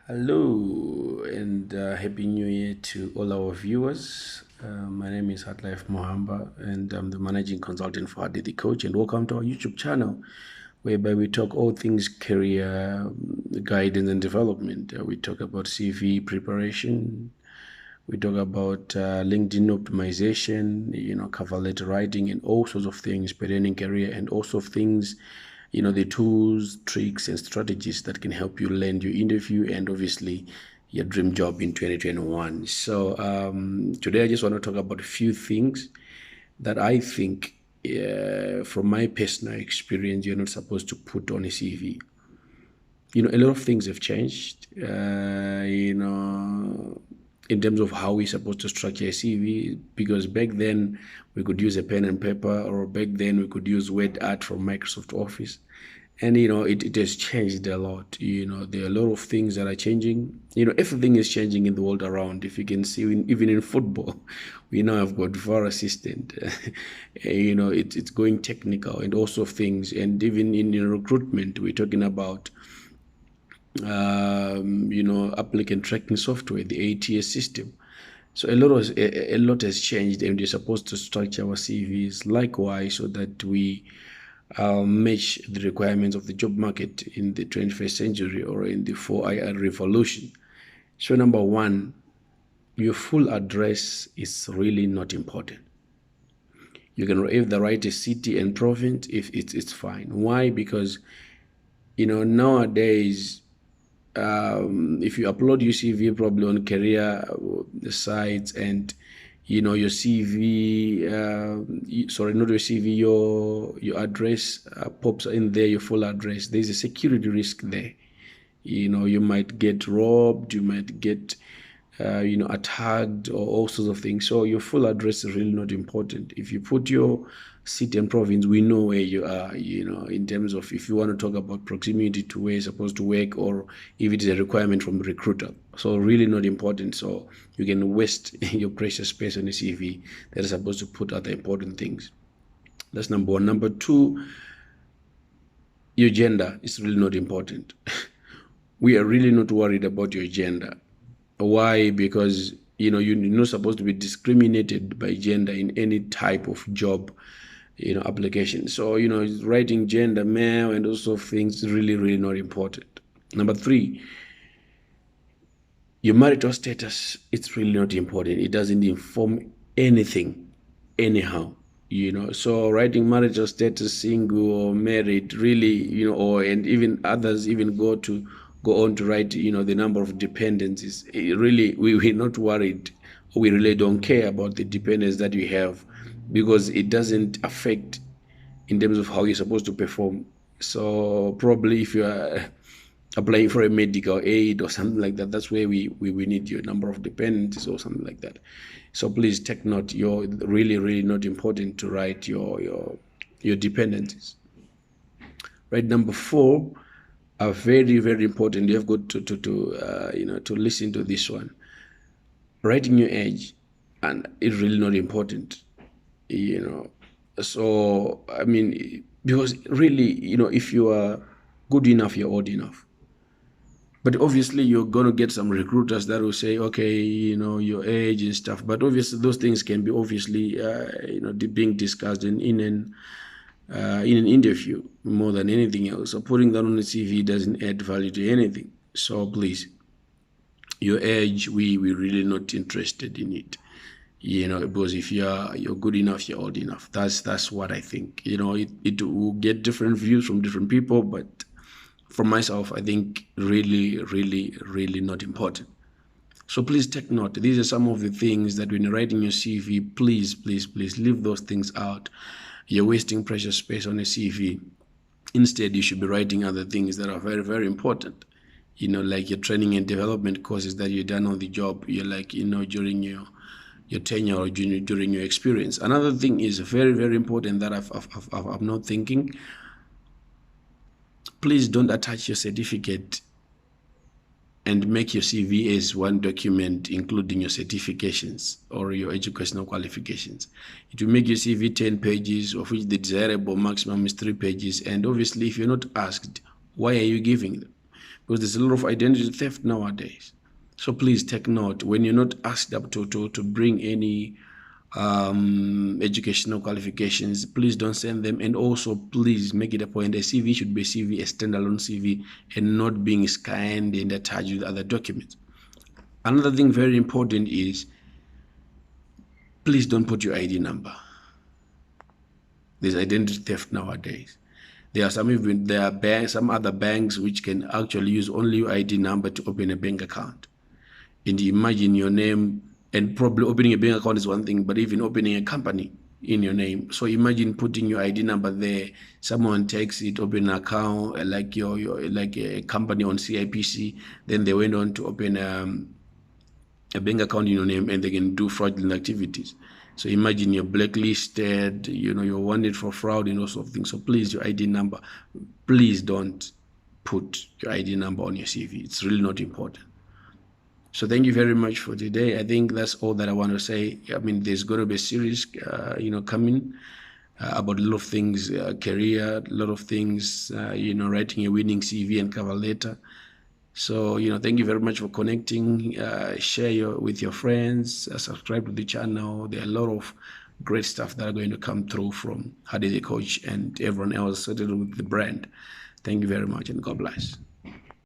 Hello and Happy New Year to all our viewers. My name is Hatlife Mohamba and I'm the managing consultant for Hadi the Coach. And welcome to our YouTube channel, whereby we talk all things career guidance and development. We talk about CV preparation, we talk about LinkedIn optimization, cover letter writing, and all sorts of things pertaining career, and also things, the tools, tricks, and strategies that can help you land your interview and obviously your dream job in 2021. So today I just want to talk about a few things that I think, from my personal experience, you're not supposed to put on a CV. A lot of things have changed. In terms of how we're supposed to structure a CV, because back then we could use a pen and paper, or back then we could use Word Art from Microsoft Office. And it has changed a lot. There are a lot of things that are changing. Everything is changing in the world around. If you can see, even in football, we now have got VAR assistant. It's going technical and also things. And even in recruitment, we're talking about applicant tracking software, the ATS system. So a lot has changed, and we're supposed to structure our CVs likewise so that we match the requirements of the job market in the 21st century, or in the 4IR revolution. So number one, your full address is really not important. You can either write a city and province, if it's fine. Why? Because nowadays, if you upload your CV probably on career sites, and your CV, sorry, not your CV, your address pops in there, your full address. There's a security risk there. You might get robbed, you might get attacked, or all sorts of things. So your full address is really not important. If you put your city and province, we know where you are, in terms of if you want to talk about proximity to where you're supposed to work, or if it is a requirement from a recruiter. So really not important. So you can waste your precious space on a CV that is supposed to put other important things. That's number one. Number two, your gender is really not important. We are really not worried about your gender. Why? Because you're not supposed to be discriminated by gender in any type of job application. So writing gender, male, and also things really not important. Number three, your marital status, it's really not important. It doesn't inform anything anyhow. So writing marital status, single or married, really, and even others even go on to write, the number of dependencies. Really, we're not worried. We really don't care about the dependents that we have, because it doesn't affect in terms of how you're supposed to perform. So probably if you are applying for a medical aid or something like that, that's where we need your number of dependencies or something like that. So please take note. You're really not important to write your dependencies. Right, number four, are very important. You have got to listen to this one. Writing your age, and it's really not important. So I mean, because really, if you are good enough, you're old enough. But obviously, you're gonna get some recruiters that will say, okay, your age and stuff. But obviously, those things can be obviously, being discussed in an interview more than anything else. So putting that on the CV doesn't add value to anything. So please, your age, we're really not interested in it. Because if you're good enough, you're old enough. That's what I think. It will get different views from different people, but from myself, I think really not important. So please take note. These are some of the things that when you're writing your CV, please leave those things out. You're wasting precious space on a CV. Instead, you should be writing other things that are very important. Like your training and development courses that you've done on the job. You're like, during your tenure or during your experience. Another thing is very important that I'm not thinking. Please don't attach your certificate and make your CV as one document, including your certifications or your educational qualifications. It will make your CV 10 pages, of which the desirable maximum is 3 pages. And obviously, if you're not asked, why are you giving them? because there's a lot of identity theft nowadays. So please take note when you're not asked up to bring any educational qualifications. Please don't send them, and also please make it a point a CV should be a CV, a standalone CV, and not being scanned and attached with other documents. Another thing very important is please don't put your ID number. There's identity theft nowadays. There are some other banks which can actually use only your ID number to open a bank account. And imagine your name, and probably opening a bank account is one thing, but even opening a company in your name. So imagine putting your ID number there. Someone takes it, open an account like your like a company on CIPC. Then they went on to open a bank account in your name, and they can do fraudulent activities. So imagine you're blacklisted, you're wanted for fraud and all sorts of things. So please, your ID number, please don't put your ID number on your CV. It's really not important. So thank you very much for today. I think that's all that I want to say. I mean, there's going to be a series, coming about a lot of things, career, a lot of things, writing a winning CV and cover letter. So, thank you very much for connecting. Share with your friends, subscribe to the channel. There are a lot of great stuff that are going to come through from Hadi the Coach and everyone else associated with the brand. Thank you very much, and God bless.